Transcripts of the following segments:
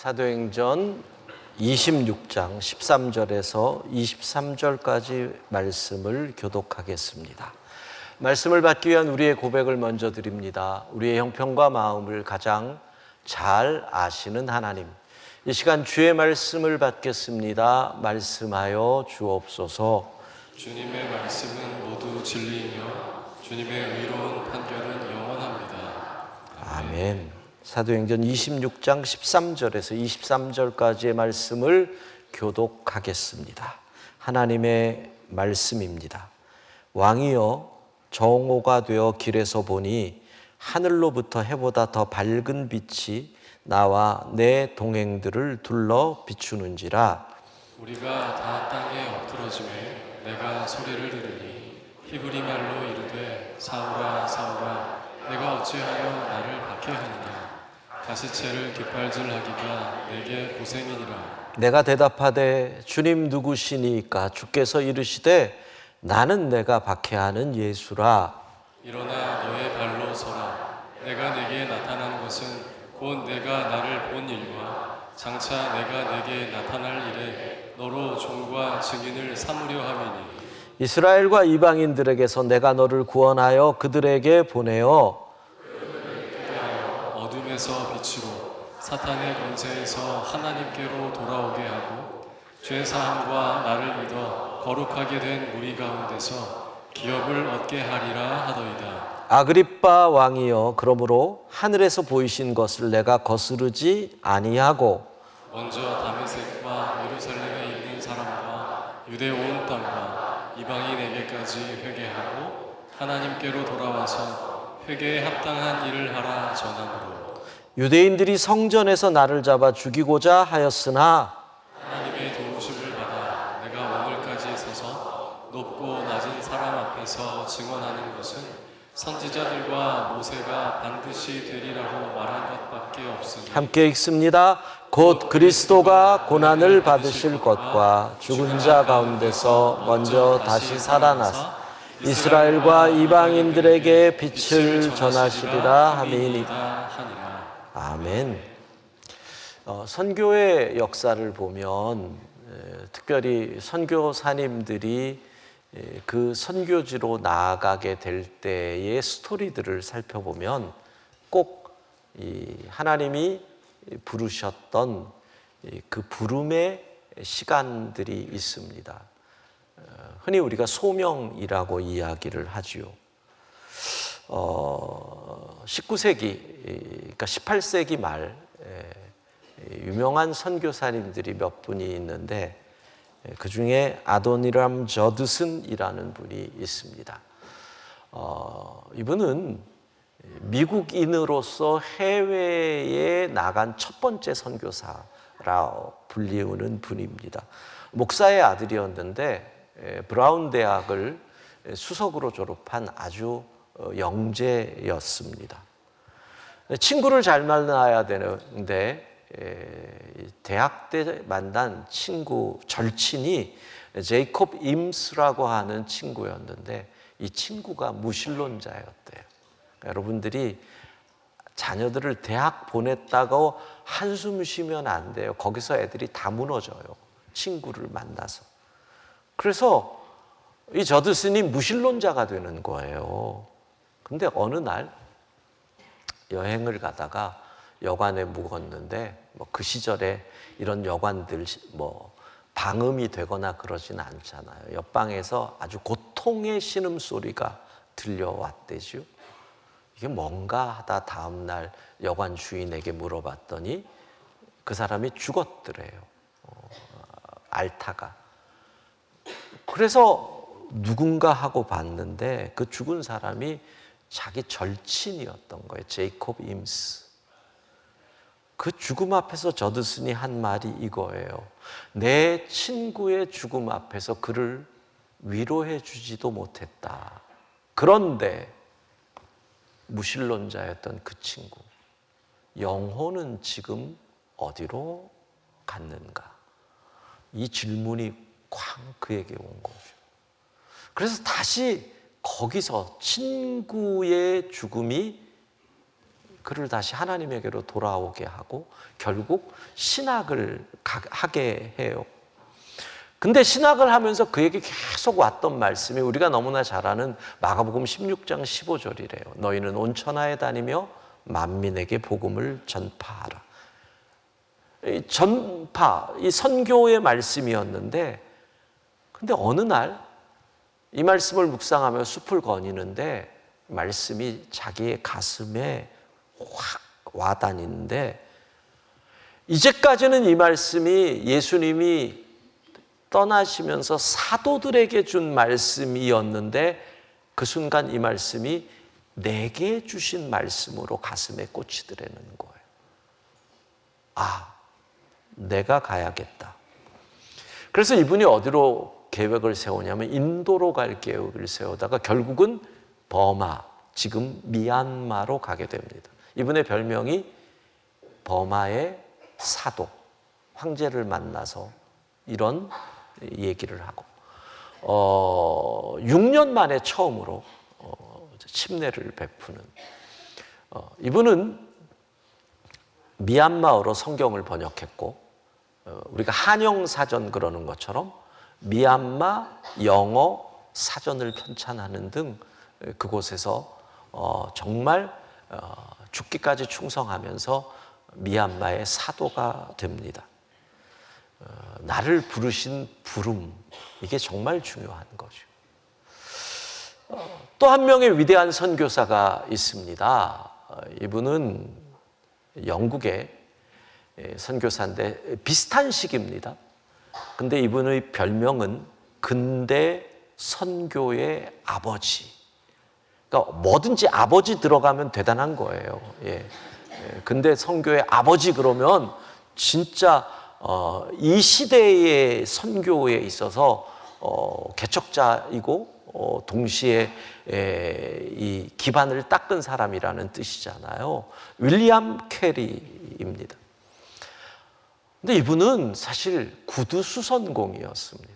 사도행전 26장 13절에서 23절까지 말씀을 교독하겠습니다. 말씀을 받기 위한 우리의 고백을 먼저 드립니다. 우리의 형편과 마음을 가장 잘 아시는 하나님, 이 시간 주의 말씀을 받겠습니다. 말씀하여 주옵소서. 주님의 말씀은 모두 진리이며 주님의 의로운 판결은 영원합니다. 아멘. 사도행전 26장 13절에서 23절까지의 말씀을 교독하겠습니다. 하나님의 말씀입니다. 왕이여, 정오가 되어 길에서 보니 하늘로부터 해보다 더 밝은 빛이 나와 내 동행들을 둘러 비추는지라. 우리가 다 땅에 엎드러짐에 내가 소리를 들으니 히브리 말로 이르되 사울아 사울아 내가 어찌하여 나를 박해하느냐. 가시채를 깃발질하기가 내게 고생이니라. 내가 대답하되 주님 누구시니까? 주께서 이르시되 나는 내가 박해하는 예수라. 일어나 너의 발로 서라. 내가 내게 나타난 것은 곧 내가 나를 본 일과 장차 내가 내게 나타날 일에 너로 종과 증인을 삼으려 함이니. 이스라엘과 이방인들에게서 내가 너를 구원하여 그들에게 보내어 어둠에서 빛으로 사탄의 권세에서 하나님께로 돌아오게 하고 죄사함과 나를 믿어 거룩하게 된 무리 가운데서 기업을 얻게 하리라 하더이다. 아그리빠 왕이여, 그러므로 하늘에서 보이신 것을 내가 거스르지 아니하고 먼저 다메섹과 예루살렘에 있는 사람과 유대 온 땅과 이방인에게까지 회개하고 하나님께로 돌아와서 회개에 합당한 일을 하라 전함으로. 유대인들이 성전에서 나를 잡아 죽이고자 하였으나 하나님의 도우심을 받아 내가 오늘까지 서서 높고 낮은 사람 앞에서 증언하는 것은 선지자들과 모세가 반드시 되리라고 말한 것밖에 없으니. 함께 읽습니다. 곧 그리스도가 고난을 받으실 것과 죽은 자 가운데서 먼저 다시 살아나사 이스라엘과 이방인들에게 빛을 전하시리라 함이니라. 아멘. 선교의 역사를 보면 특별히 선교사님들이 그 선교지로 나아가게 될 때의 스토리들을 살펴보면 꼭 이 하나님이 부르셨던 그 부름의 시간들이 있습니다. 흔히 우리가 소명이라고 이야기를 하지요. 19세기, 그러니까 18세기 말 유명한 선교사님들이 몇 분이 있는데 그 중에 아도니람 저드슨이라는 분이 있습니다. 이분은 미국인으로서 해외에 나간 첫 번째 선교사라 불리우는 분입니다. 목사의 아들이었는데 브라운 대학을 수석으로 졸업한 아주 영재였습니다. 친구를 잘 만나야 되는데 대학 때 만난 친구 절친이 제이콥 임스라고 하는 친구였는데 이 친구가 무신론자였대요. 여러분들이 자녀들을 대학 보냈다고 한숨 쉬면 안 돼요. 거기서 애들이 다 무너져요. 친구를 만나서. 그래서 이 저드슨이 무신론자가 되는 거예요. 근데 어느 날 여행을 가다가 여관에 묵었는데 그 시절에 이런 여관들 방음이 되거나 그러진 않잖아요. 옆방에서 아주 고통의 신음소리가 들려왔대죠. 이게 뭔가 하다 다음날 여관 주인에게 물어봤더니 그 사람이 죽었더래요. 앓다가. 그래서 누군가 하고 봤는데 그 죽은 사람이 자기 절친이었던 거예요. 제이콥 임스. 그 죽음 앞에서 저드슨이 한 말이 이거예요. 내 친구의 죽음 앞에서 그를 위로해 주지도 못했다. 그런데 무신론자였던 그 친구, 영혼은 지금 어디로 갔는가? 이 질문이 쾅 그에게 온 거죠. 그래서 다시 거기서 친구의 죽음이 그를 다시 하나님에게로 돌아오게 하고 결국 신학을 하게 해요. 근데 신학을 하면서 그에게 계속 왔던 말씀이 우리가 너무나 잘 아는 마가복음 16장 15절이래요. 너희는 온 천하에 다니며 만민에게 복음을 전파하라. 이 선교의 말씀이었는데, 근데 어느 날 이 말씀을 묵상하며 숲을 거니는데 말씀이 자기의 가슴에 확 와다니는데, 이제까지는 이 말씀이 예수님이 떠나시면서 사도들에게 준 말씀이었는데 그 순간 이 말씀이 내게 주신 말씀으로 가슴에 꽂히더라는 거예요. 아, 내가 가야겠다. 그래서 이분이 어디로 계획을 세우냐면 인도로 갈 계획을 세우다가 결국은 버마, 지금 미얀마로 가게 됩니다. 이분의 별명이 버마의 사도, 황제를 만나서 이런 얘기를 하고 6년 만에 처음으로 침례를 베푸는, 이분은 미얀마어로 성경을 번역했고 우리가 한영사전 그러는 것처럼 미얀마 영어 사전을 편찬하는 등 그곳에서 정말 죽기까지 충성하면서 미얀마의 사도가 됩니다. 나를 부르신 부름, 이게 정말 중요한 거죠. 또 한 명의 위대한 선교사가 있습니다. 이분은 영국의 선교사인데 비슷한 시기입니다. 근데 이분의 별명은 근대 선교의 아버지. 그러니까 뭐든지 아버지 들어가면 대단한 거예요. 예. 근대 선교의 아버지 그러면 진짜 이 시대의 선교에 있어서 개척자이고 동시에 이 기반을 닦은 사람이라는 뜻이잖아요. 윌리엄 캐리입니다. 근데 이분은 사실 구두 수선공이었습니다.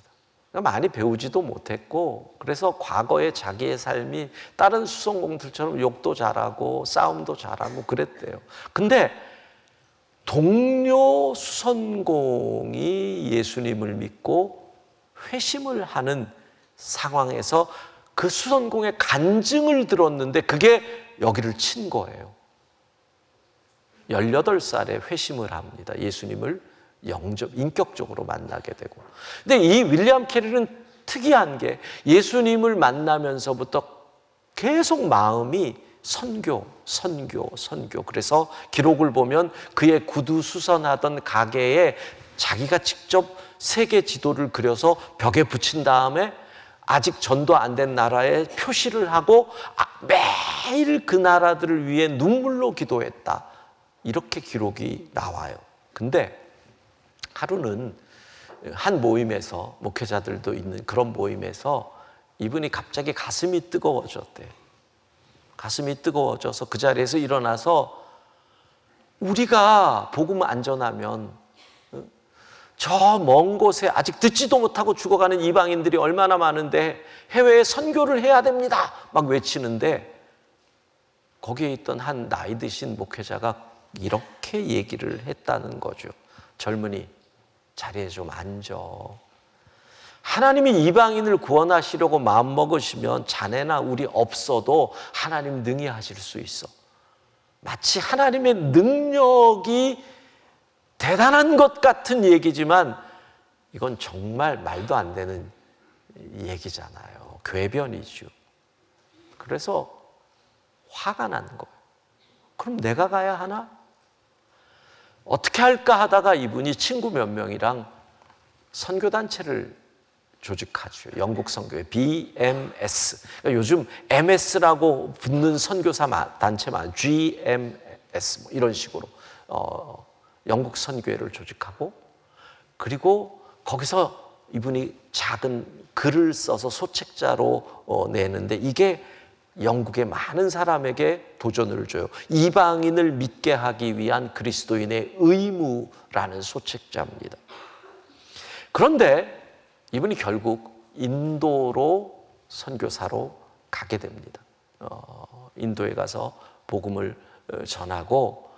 많이 배우지도 못했고, 그래서 과거에 자기의 삶이 다른 수선공들처럼 욕도 잘하고 싸움도 잘하고 그랬대요. 근데 동료 수선공이 예수님을 믿고 회심을 하는 상황에서 그 수선공의 간증을 들었는데 그게 여기를 친 거예요. 18살에 회심을 합니다. 예수님을 인격적으로 만나게 되고. 근데 이 윌리엄 캐리는 특이한 게 예수님을 만나면서부터 계속 마음이 선교. 그래서 기록을 보면 그의 구두 수선하던 가게에 자기가 직접 세계 지도를 그려서 벽에 붙인 다음에 아직 전도 안 된 나라에 표시를 하고 매일 그 나라들을 위해 눈물로 기도했다. 이렇게 기록이 나와요. 근데 하루는 한 모임에서, 목회자들도 있는 그런 모임에서 이분이 갑자기 가슴이 뜨거워졌대요. 가슴이 뜨거워져서 그 자리에서 일어나서 우리가 복음 안 전하면 저 먼 곳에 아직 듣지도 못하고 죽어가는 이방인들이 얼마나 많은데 해외에 선교를 해야 됩니다. 막 외치는데 거기에 있던 한 나이 드신 목회자가 이렇게 얘기를 했다는 거죠. 젊은이, 자리에 좀 앉아. 하나님이 이방인을 구원하시려고 마음먹으시면 자네나 우리 없어도 하나님 능히 하실 수 있어. 마치 하나님의 능력이 대단한 것 같은 얘기지만 이건 정말 말도 안 되는 얘기잖아요. 궤변이죠. 그래서 화가 나는 거예요. 그럼 내가 가야 하나? 어떻게 할까 하다가 이분이 친구 몇 명이랑 선교단체를 조직하죠. 영국 선교회 BMS. 그러니까 요즘 MS라고 붙는 선교사 단체 많아요. GMS 뭐 이런 식으로 영국 선교회를 조직하고, 그리고 거기서 이분이 작은 글을 써서 소책자로 내는데 이게 영국의 많은 사람에게 도전을 줘요. 이방인을 믿게 하기 위한 그리스도인의 의무라는 소책자입니다. 그런데 이분이 결국 인도로 선교사로 가게 됩니다. 인도에 가서 복음을 전하고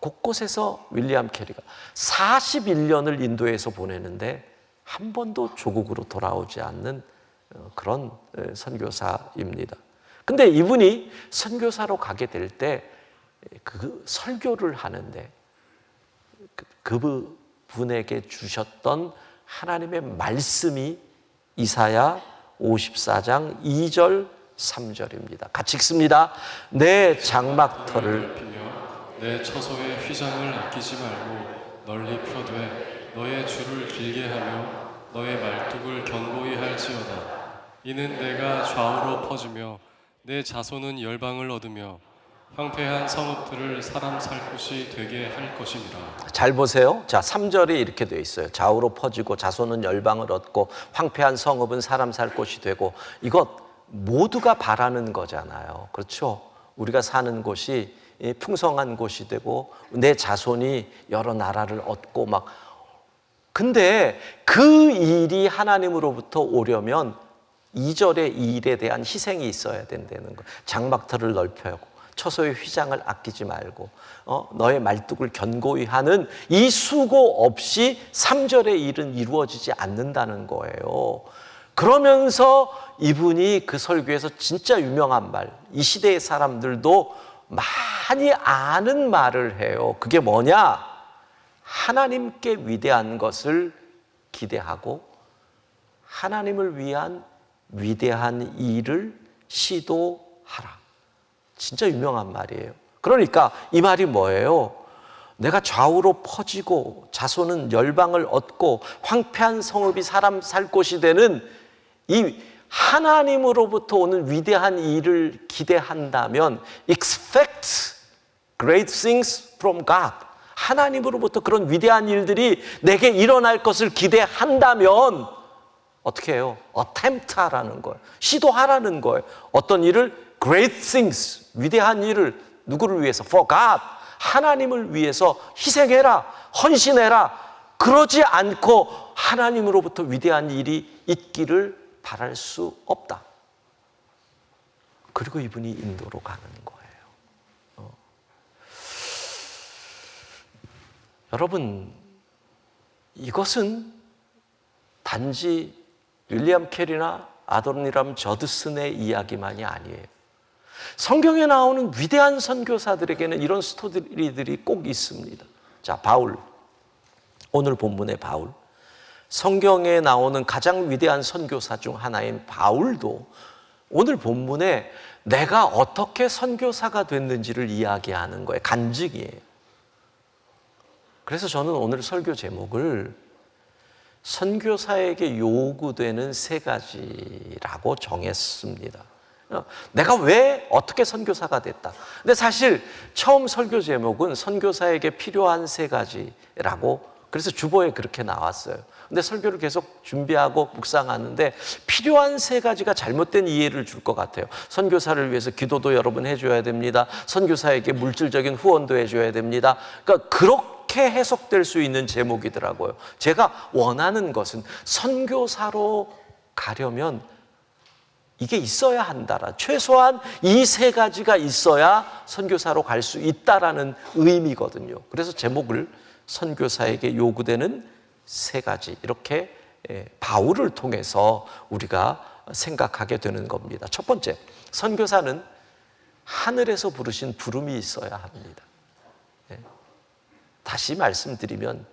곳곳에서 윌리엄 캐리가 41년을 인도에서 보내는데 한 번도 조국으로 돌아오지 않는 그런 선교사입니다. 근데 이분이 선교사로 가게 될 때 그 설교를 하는데 그분에게 주셨던 하나님의 말씀이 이사야 54장 2절 3절입니다. 같이 읽습니다. 내 장막터를 피며 내 처소의 휘장을 아끼지 말고 널리 펴되 너의 줄을 길게 하며 너의 말뚝을 견고히 할지어다. 이는 내가 좌우로 퍼지며 내 자손은 열방을 얻으며 황폐한 성읍들을 사람 살 곳이 되게 할 것임이라. 잘 보세요. 자, 3절에 이렇게 되어 있어요. 좌우로 퍼지고 자손은 열방을 얻고 황폐한 성읍은 사람 살 곳이 되고, 이것 모두가 바라는 거잖아요. 그렇죠? 우리가 사는 곳이 풍성한 곳이 되고 내 자손이 여러 나라를 얻고 막. 근데 그 일이 하나님으로부터 오려면 2절의 일에 대한 희생이 있어야 된다는 거예요. 장막터를 넓혀고 처소의 휘장을 아끼지 말고 너의 말뚝을 견고히 하는 이 수고 없이 3절의 일은 이루어지지 않는다는 거예요. 그러면서 이분이 그 설교에서 진짜 유명한 말, 이 시대의 사람들도 많이 아는 말을 해요. 그게 뭐냐? 하나님께 위대한 것을 기대하고 하나님을 위한 위대한 일을 시도하라. 진짜 유명한 말이에요. 그러니까 이 말이 뭐예요? 내가 좌우로 퍼지고 자손은 열방을 얻고 황폐한 성읍이 사람 살 곳이 되는 이 하나님으로부터 오는 위대한 일을 기대한다면 expect great things from God. 하나님으로부터 그런 위대한 일들이 내게 일어날 것을 기대한다면 어떻게 해요? attempt 하라는 거예요. 시도하라는 거예요. 어떤 일을? great things, 위대한 일을 누구를 위해서? for God, 하나님을 위해서 희생해라, 헌신해라. 그러지 않고 하나님으로부터 위대한 일이 있기를 바랄 수 없다. 그리고 이분이 인도로 가는 거예요. 여러분, 이것은 단지 윌리엄 캐리나 아도니람 저드슨의 이야기만이 아니에요. 성경에 나오는 위대한 선교사들에게는 이런 스토리들이 꼭 있습니다. 자, 바울. 오늘 본문의 바울. 성경에 나오는 가장 위대한 선교사 중 하나인 바울도 오늘 본문에 내가 어떻게 선교사가 됐는지를 이야기하는 거예요. 간증이에요. 그래서 저는 오늘 설교 제목을 선교사에게 요구되는 3가지라고 정했습니다. 내가 왜 어떻게 선교사가 됐다. 근데 사실 처음 설교 제목은 선교사에게 필요한 3가지라고, 그래서 주보에 그렇게 나왔어요. 근데 설교를 계속 준비하고 묵상하는데 필요한 3가지가 잘못된 이해를 줄 것 같아요. 선교사를 위해서 기도도 여러분 해줘야 됩니다. 선교사에게 물질적인 후원도 해줘야 됩니다. 그러니까 그렇게 해석될 수 있는 제목이더라고요. 제가 원하는 것은 선교사로 가려면 이게 있어야 한다라. 최소한 이 3가지가 있어야 선교사로 갈 수 있다라는 의미거든요. 그래서 제목을 선교사에게 요구되는 3가지, 이렇게 바울을 통해서 우리가 생각하게 되는 겁니다. 첫 번째, 선교사는 하늘에서 부르신 부름이 있어야 합니다. 다시 말씀드리면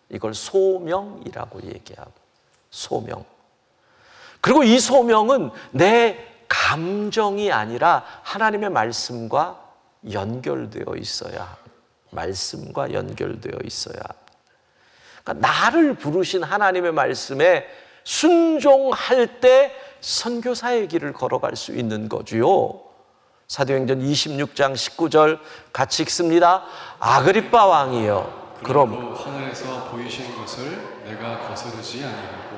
이걸 소명이라고 얘기하고, 소명. 그리고 이 소명은 내 감정이 아니라 하나님의 말씀과 연결되어 있어야 합니다. 말씀과 연결되어 있어야 합니다. 그러니까 나를 부르신 하나님의 말씀에 순종할 때 선교사의 길을 걸어갈 수 있는 거지요. 사도행전 26장 19절 같이 읽습니다. 아그리빠 왕이여, 그럼 하늘에서 보이신 것을 내가 거스르지 아니하고.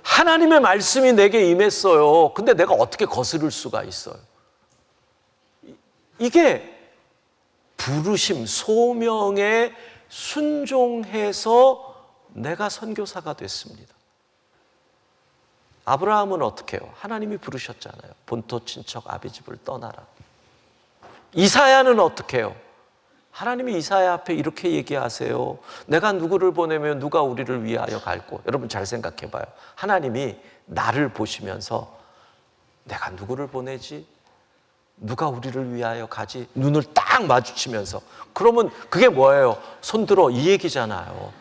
하나님의 말씀이 내게 임했어요. 근데 내가 어떻게 거스를 수가 있어요? 이게 부르심, 소명에 순종해서 내가 선교사가 됐습니다. 아브라함은 어떻게 해요? 하나님이 부르셨잖아요. 본토 친척 아비 집을 떠나라. 이사야는 어떻게 해요? 하나님이 이사야 앞에 이렇게 얘기하세요. 내가 누구를 보내면 누가 우리를 위하여 갈고. 여러분 잘 생각해 봐요. 하나님이 나를 보시면서 내가 누구를 보내지? 누가 우리를 위하여 가지? 눈을 딱 마주치면서. 그러면 그게 뭐예요? 손들어 이 얘기잖아요.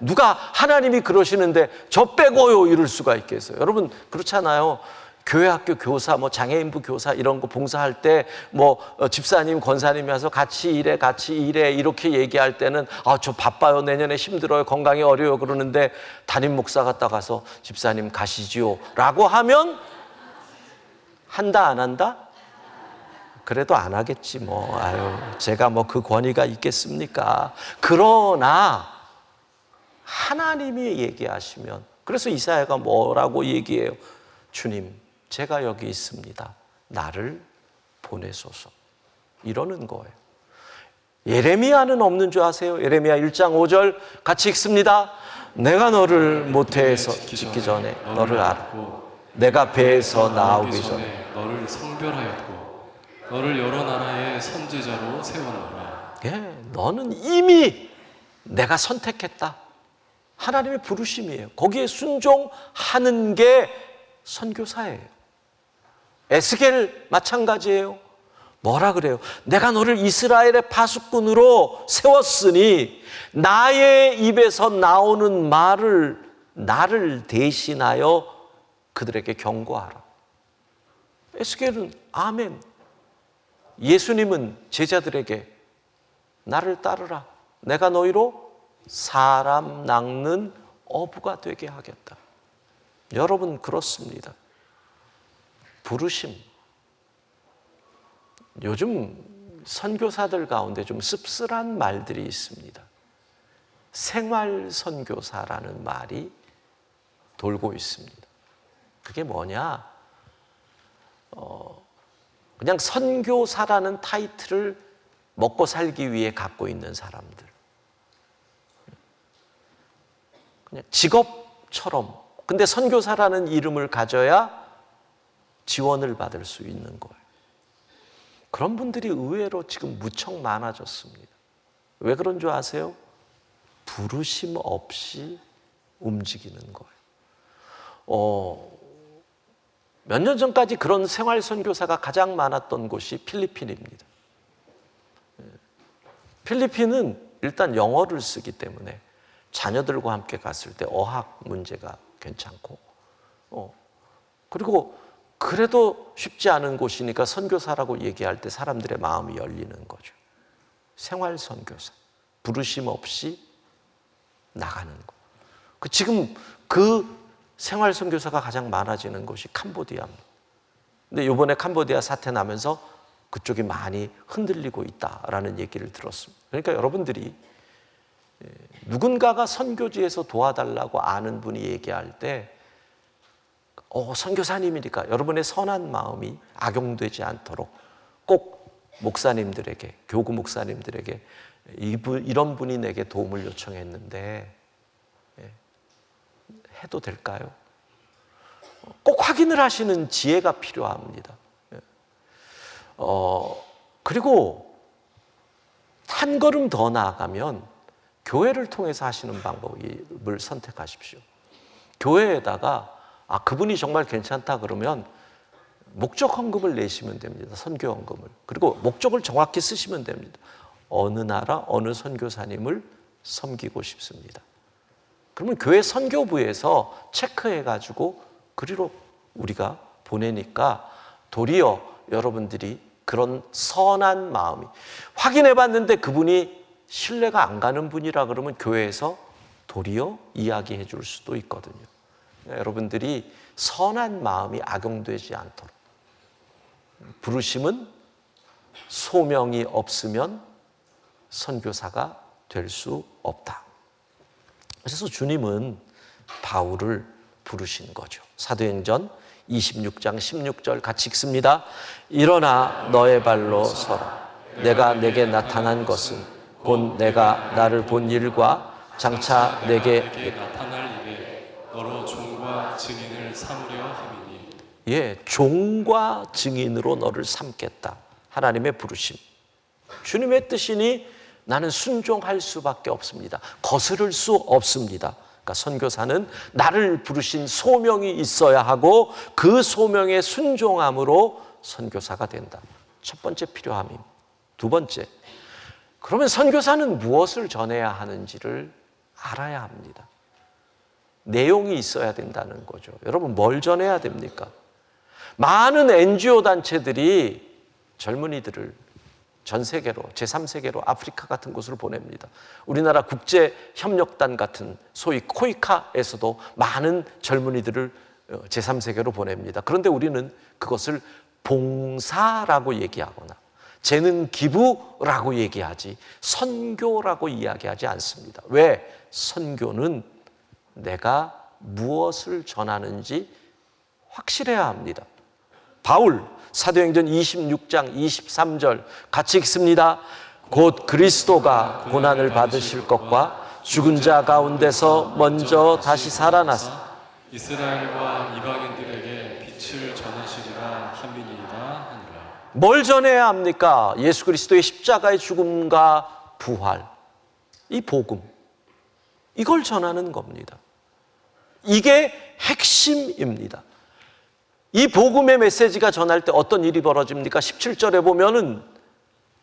누가 하나님이 그러시는데 저 빼고요 이럴 수가 있겠어요? 여러분 그렇잖아요. 교회 학교 교사, 뭐 장애인부 교사 이런 거 봉사할 때 뭐 집사님, 권사님이 와서 같이 일해 이렇게 얘기할 때는 아, 저 바빠요. 내년에 힘들어요. 건강이 어려워요. 그러는데 담임 목사가 따가서 집사님 가시지요. 라고 하면 한다 안 한다? 그래도 안 하겠지 뭐. 아유, 제가 뭐 그 권위가 있겠습니까? 그러나 하나님이 얘기하시면, 그래서 이사야가 뭐라고 얘기해요? 주님, 제가 여기 있습니다. 나를 보내소서. 이러는 거예요. 예레미야는 없는 줄 아세요? 예레미야 1장 5절 같이 읽습니다. 내가 너를 모태에서 짓기 전에 너를 알았고 내가 배에서 나오기 전에 너를 성별하였고 너를 여러 나라의 선지자로 세웠노라. 예, 너는 이미 내가 선택했다. 하나님의 부르심이에요. 거기에 순종하는 게 선교사예요. 에스겔 마찬가지예요. 뭐라 그래요? 내가 너를 이스라엘의 파수꾼으로 세웠으니 나의 입에서 나오는 말을 나를 대신하여 그들에게 경고하라. 에스겔은 아멘. 예수님은 제자들에게 나를 따르라. 내가 너희로 사람 낚는 어부가 되게 하겠다. 여러분 그렇습니다. 부르심. 요즘 선교사들 가운데 좀 씁쓸한 말들이 있습니다. 생활 선교사라는 말이 돌고 있습니다. 그게 뭐냐? 그냥 선교사라는 타이틀을 먹고 살기 위해 갖고 있는 사람들. 그냥 직업처럼. 근데 선교사라는 이름을 가져야 지원을 받을 수 있는 거예요. 그런 분들이 의외로 지금 무척 많아졌습니다. 왜 그런 줄 아세요? 부르심 없이 움직이는 거예요. 몇 년 전까지 그런 생활 선교사가 가장 많았던 곳이 필리핀입니다. 필리핀은 일단 영어를 쓰기 때문에 자녀들과 함께 갔을 때 어학 문제가 괜찮고, 그리고 그래도 쉽지 않은 곳이니까 선교사라고 얘기할 때 사람들의 마음이 열리는 거죠. 생활 선교사, 부르심 없이 나가는 거. 지금 그 생활 선교사가 가장 많아지는 곳이 캄보디아입니다. 근데 이번에 캄보디아 사태 나면서 그쪽이 많이 흔들리고 있다라는 얘기를 들었습니다. 그러니까 여러분들이 누군가가 선교지에서 도와달라고 아는 분이 얘기할 때 선교사님이니까 여러분의 선한 마음이 악용되지 않도록 꼭 목사님들에게, 교구 목사님들에게 이런 분이 내게 도움을 요청했는데 해도 될까요? 꼭 확인을 하시는 지혜가 필요합니다. 그리고 한 걸음 더 나아가면 교회를 통해서 하시는 방법을 선택하십시오. 교회에다가 그분이 정말 괜찮다 그러면 목적 헌금을 내시면 됩니다. 선교 헌금을. 그리고 목적을 정확히 쓰시면 됩니다. 어느 나라 어느 선교사님을 섬기고 싶습니다. 그러면 교회 선교부에서 체크해가지고 그리로 우리가 보내니까 도리어 여러분들이 그런 선한 마음이 확인해봤는데 그분이 신뢰가 안 가는 분이라 그러면 교회에서 도리어 이야기해 줄 수도 있거든요. 여러분들이 선한 마음이 악용되지 않도록. 부르심은 소명이 없으면 선교사가 될 수 없다. 그래서 주님은 바울을 부르신 거죠. 사도행전 26장 16절 같이 읽습니다. 일어나 너의 발로 서라. 내가 내게 나타난 것은 곧 내가 나를 본 일과 장차 내게 나타날 일에 너로 종과 증인을 삼으려 함이니. 종과 증인으로 너를 삼겠다 하나님의 부르심. 주님의 뜻이니 나는 순종할 수밖에 없습니다. 거스를 수 없습니다. 그러니까 선교사는 나를 부르신 소명이 있어야 하고 그 소명에 순종함으로 선교사가 된다. 첫 번째 필요함입니다. 두 번째, 그러면 선교사는 무엇을 전해야 하는지를 알아야 합니다. 내용이 있어야 된다는 거죠. 여러분, 뭘 전해야 됩니까? 많은 NGO 단체들이 젊은이들을 전 세계로, 제3세계로 아프리카 같은 곳으로 보냅니다. 우리나라 국제협력단 같은 소위 코이카에서도 많은 젊은이들을 제3세계로 보냅니다. 그런데 우리는 그것을 봉사라고 얘기하거나 재능 기부라고 얘기하지 선교라고 이야기하지 않습니다. 왜? 선교는 내가 무엇을 전하는지 확실해야 합니다. 바울 사도행전 26장 23절 같이 읽습니다. 곧 그리스도가 고난을 받으실 것과 죽은 자 가운데서 먼저 다시 살아나사 이스라엘과 이방인들에게 빛을 전하시리라 함이니이다 하니라. 뭘 전해야 합니까? 예수 그리스도의 십자가의 죽음과 부활, 이 복음, 이걸 전하는 겁니다. 이게 핵심입니다. 이 복음의 메시지가 전할 때 어떤 일이 벌어집니까? 17절에 보면은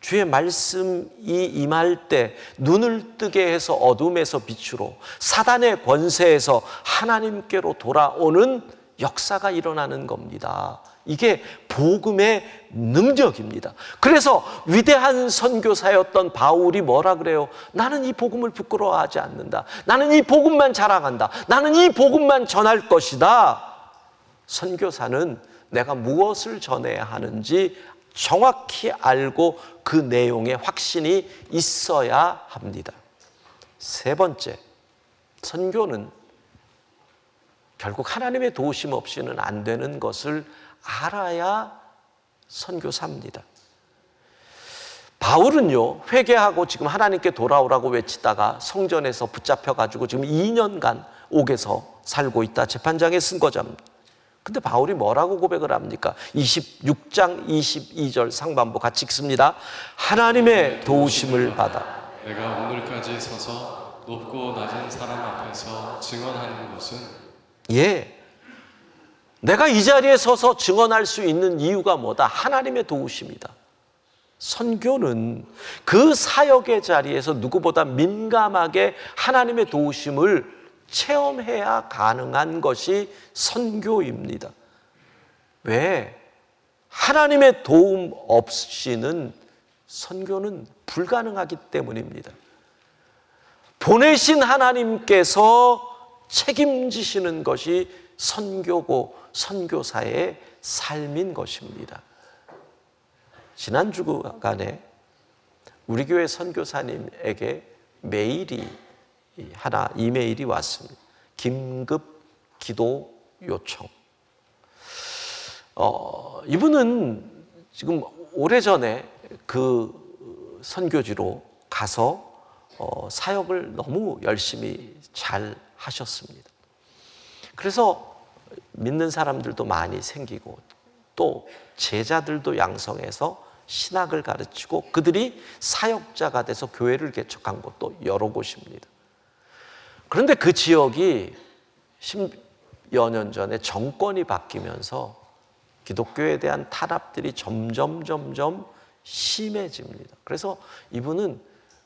주의 말씀이 임할 때 눈을 뜨게 해서 어둠에서 빛으로 사단의 권세에서 하나님께로 돌아오는 역사가 일어나는 겁니다. 이게 복음의 능력입니다. 그래서 위대한 선교사였던 바울이 뭐라 그래요? 나는 이 복음을 부끄러워하지 않는다. 나는 이 복음만 자랑한다. 나는 이 복음만 전할 것이다. 선교사는 내가 무엇을 전해야 하는지 정확히 알고 그 내용에 확신이 있어야 합니다. 세 번째, 선교는 결국 하나님의 도우심 없이는 안 되는 것을 알아야 선교사입니다. 바울은요, 회개하고 지금 하나님께 돌아오라고 외치다가 성전에서 붙잡혀가지고 지금 2년간 옥에서 살고 있다 재판장에 쓴 거잖아요. 근데 바울이 뭐라고 고백을 합니까? 26장 22절 상반부 같이 읽습니다. 하나님의 도우심을 받아 내가 오늘까지 서서 높고 낮은 사람 앞에서 증언하는 것은 내가 이 자리에 서서 증언할 수 있는 이유가 뭐다? 하나님의 도우심이다. 선교는 그 사역의 자리에서 누구보다 민감하게 하나님의 도우심을 체험해야 가능한 것이 선교입니다. 왜? 하나님의 도움 없이는 선교는 불가능하기 때문입니다. 보내신 하나님께서 책임지시는 것이 선교고 선교사의 삶인 것입니다. 지난 주간에 우리 교회 선교사님에게 메일이 하나 이메일이 왔습니다. 긴급 기도 요청. 이분은 지금 오래전에 그 선교지로 가서 사역을 너무 열심히 잘 하셨습니다. 그래서 믿는 사람들도 많이 생기고 또 제자들도 양성해서 신학을 가르치고 그들이 사역자가 돼서 교회를 개척한 곳도 여러 곳입니다. 그런데 그 지역이 10여 년 전에 정권이 바뀌면서 기독교에 대한 탄압들이 점점 심해집니다. 그래서 이분은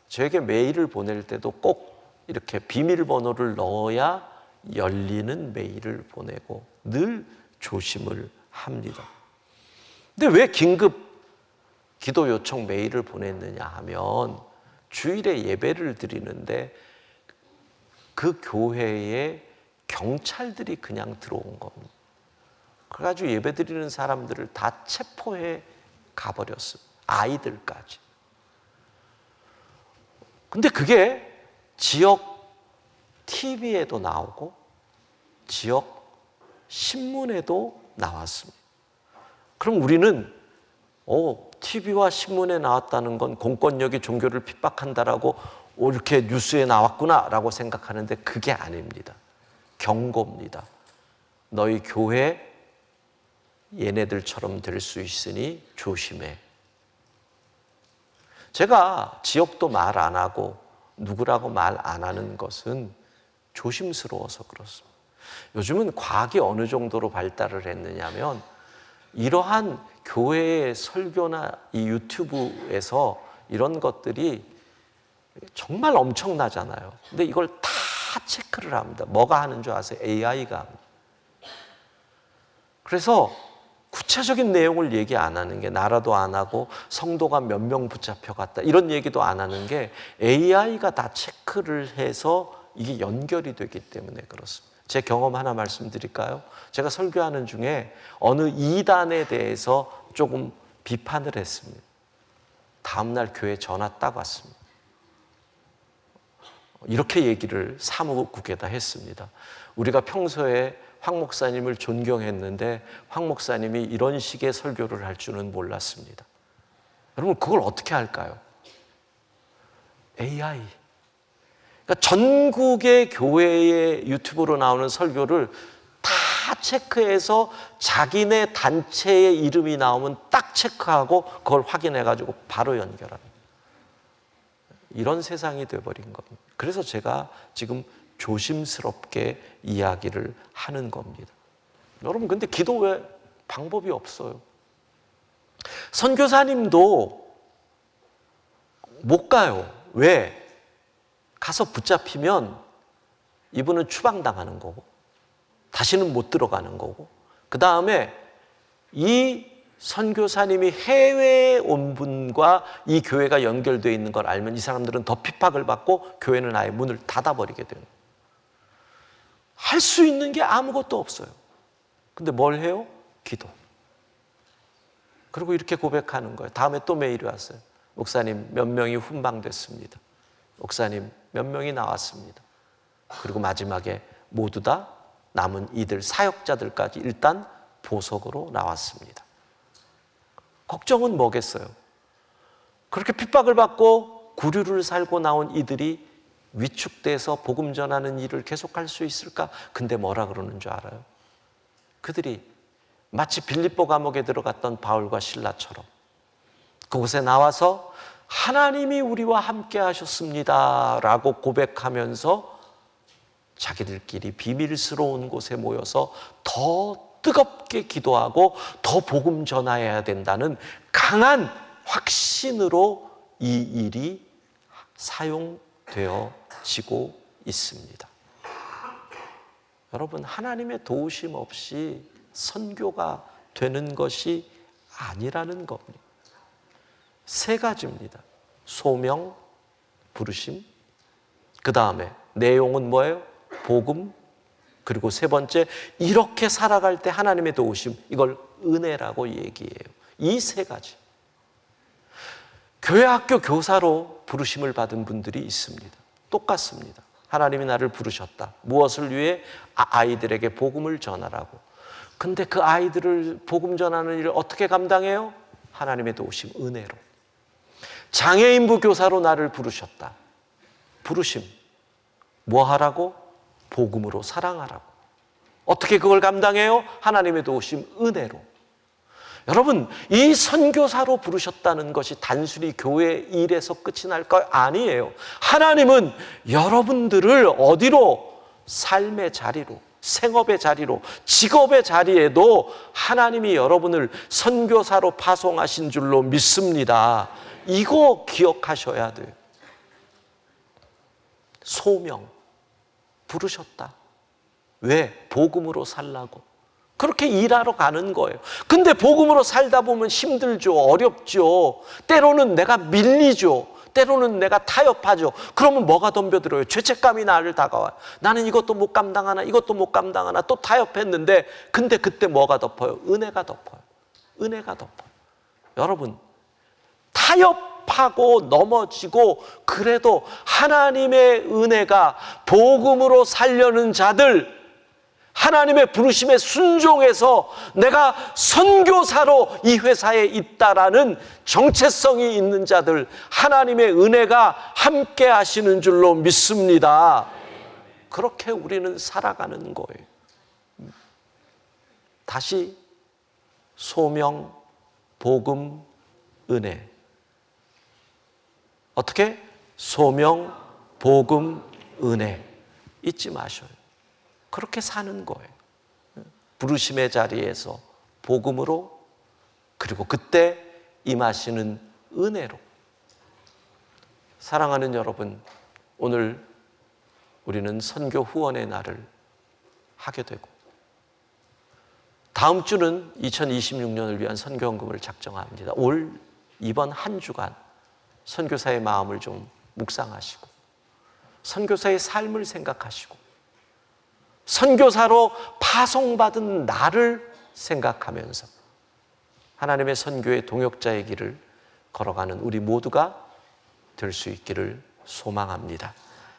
저에게 메일을 보낼 때도 꼭 이렇게 비밀번호를 넣어야 열리는 메일을 보내고 늘 조심을 합니다. 근데 왜 긴급 기도 요청 메일을 보냈느냐 하면 주일에 예배를 드리는데 그 교회에 경찰들이 그냥 들어온 겁니다. 그래가지고 예배 드리는 사람들을 다 체포해 가버렸어요. 아이들까지. 근데 그게 지역 TV에도 나오고 지역 신문에도 나왔습니다. 그럼 우리는 TV와 신문에 나왔다는 건 공권력이 종교를 핍박한다라고 이렇게 뉴스에 나왔구나라고 생각하는데 그게 아닙니다. 경고입니다. 너희 교회 얘네들처럼 될 수 있으니 조심해. 제가 지역도 말 안 하고 누구라고 말 안 하는 것은 조심스러워서 그렇습니다. 요즘은 과학이 어느 정도로 발달을 했느냐면 이러한 교회의 설교나 이 유튜브에서 이런 것들이 정말 엄청나잖아요. 근데 이걸 다 체크를 합니다. 뭐가 하는 줄 아세요? AI가 합니다. 그래서 구체적인 내용을 얘기 안 하는 게, 나라도 안 하고 성도가 몇 명 붙잡혀갔다 이런 얘기도 안 하는 게 AI가 다 체크를 해서 이게 연결이 되기 때문에 그렇습니다. 제 경험 하나 말씀드릴까요? 제가 설교하는 중에 어느 이단에 대해서 조금 비판을 했습니다. 다음날 교회 전화 딱 왔습니다. 이렇게 얘기를 사무국에다 했습니다. 우리가 평소에 황 목사님을 존경했는데 황 목사님이 이런 식의 설교를 할 줄은 몰랐습니다. 여러분, 그걸 어떻게 할까요? AI. 그러니까 전국의 교회의 유튜브로 나오는 설교를 다 체크해서 자기네 단체의 이름이 나오면 딱 체크하고 그걸 확인해가지고 바로 연결합니다. 이런 세상이 돼버린 겁니다. 그래서 제가 지금 조심스럽게 이야기를 하는 겁니다. 여러분, 근데 기도 왜 방법이 없어요? 선교사님도 못 가요. 왜? 가서 붙잡히면 이분은 추방당하는 거고 다시는 못 들어가는 거고, 그 다음에 이 선교사님이 해외에 온 분과 이 교회가 연결되어 있는 걸 알면 이 사람들은 더 핍박을 받고 교회는 아예 문을 닫아버리게 되는 거예요. 할 수 있는 게 아무것도 없어요. 근데 뭘 해요? 기도. 그리고 이렇게 고백하는 거예요. 다음에 또 메일이 왔어요. 목사님, 몇 명이 훈방됐습니다. 목사님, 몇 명이 나왔습니다. 그리고 마지막에 모두 다 남은 이들 사역자들까지 일단 보석으로 나왔습니다. 걱정은 뭐겠어요? 그렇게 핍박을 받고 구류를 살고 나온 이들이 위축돼서 복음 전하는 일을 계속할 수 있을까? 근데 뭐라 그러는 줄 알아요? 그들이 마치 빌립보 감옥에 들어갔던 바울과 실라처럼 그곳에 나와서 하나님이 우리와 함께 하셨습니다 라고 고백하면서 자기들끼리 비밀스러운 곳에 모여서 더 뜨겁게 기도하고 더 복음 전해야 된다는 강한 확신으로 이 일이 사용되어지고 있습니다. 여러분, 하나님의 도우심 없이 선교가 되는 것이 아니라는 겁니다. 세 가지입니다. 소명, 부르심, 그 다음에 내용은 뭐예요? 복음, 그리고 세 번째, 이렇게 살아갈 때 하나님의 도우심, 이걸 은혜라고 얘기해요. 이 세 가지. 교회 학교 교사로 부르심을 받은 분들이 있습니다. 똑같습니다. 하나님이 나를 부르셨다. 무엇을 위해? 아이들에게 복음을 전하라고. 근데 그 아이들을 복음 전하는 일을 어떻게 감당해요? 하나님의 도우심, 은혜로. 장애인부 교사로 나를 부르셨다. 부르심, 뭐 하라고? 복음으로 사랑하라고. 어떻게 그걸 감당해요? 하나님의 도우심, 은혜로. 여러분, 이 선교사로 부르셨다는 것이 단순히 교회 일에서 끝이 날까요? 아니에요. 하나님은 여러분들을 어디로? 삶의 자리로, 생업의 자리로, 직업의 자리에도 하나님이 여러분을 선교사로 파송하신 줄로 믿습니다. 이거 기억하셔야 돼요. 소명, 부르셨다. 왜? 복음으로 살라고. 그렇게 일하러 가는 거예요. 근데 복음으로 살다 보면 힘들죠. 어렵죠. 때로는 내가 밀리죠. 때로는 내가 타협하죠. 그러면 뭐가 덤벼들어요? 죄책감이 나를 다가와요. 나는 이것도 못 감당하나, 이것도 못 감당하나, 또 타협했는데, 근데 그때 뭐가 덮어요? 은혜가 덮어요. 은혜가 덮어요. 여러분, 타협하고 넘어지고 그래도 하나님의 은혜가 복음으로 살려는 자들, 하나님의 부르심에 순종해서 내가 선교사로 이 회사에 있다라는 정체성이 있는 자들, 하나님의 은혜가 함께 하시는 줄로 믿습니다. 그렇게 우리는 살아가는 거예요. 다시 소명, 복음, 은혜. 어떻게? 소명, 복음, 은혜. 잊지 마셔요. 그렇게 사는 거예요. 부르심의 자리에서 복음으로, 그리고 그때 임하시는 은혜로. 사랑하는 여러분, 오늘 우리는 선교 후원의 날을 하게 되고, 다음 주는 2026년을 위한 선교헌금을 작정합니다. 이번 한 주간 선교사의 마음을 좀 묵상하시고, 선교사의 삶을 생각하시고, 선교사로 파송받은 나를 생각하면서 하나님의 선교의 동역자의 길을 걸어가는 우리 모두가 될 수 있기를 소망합니다.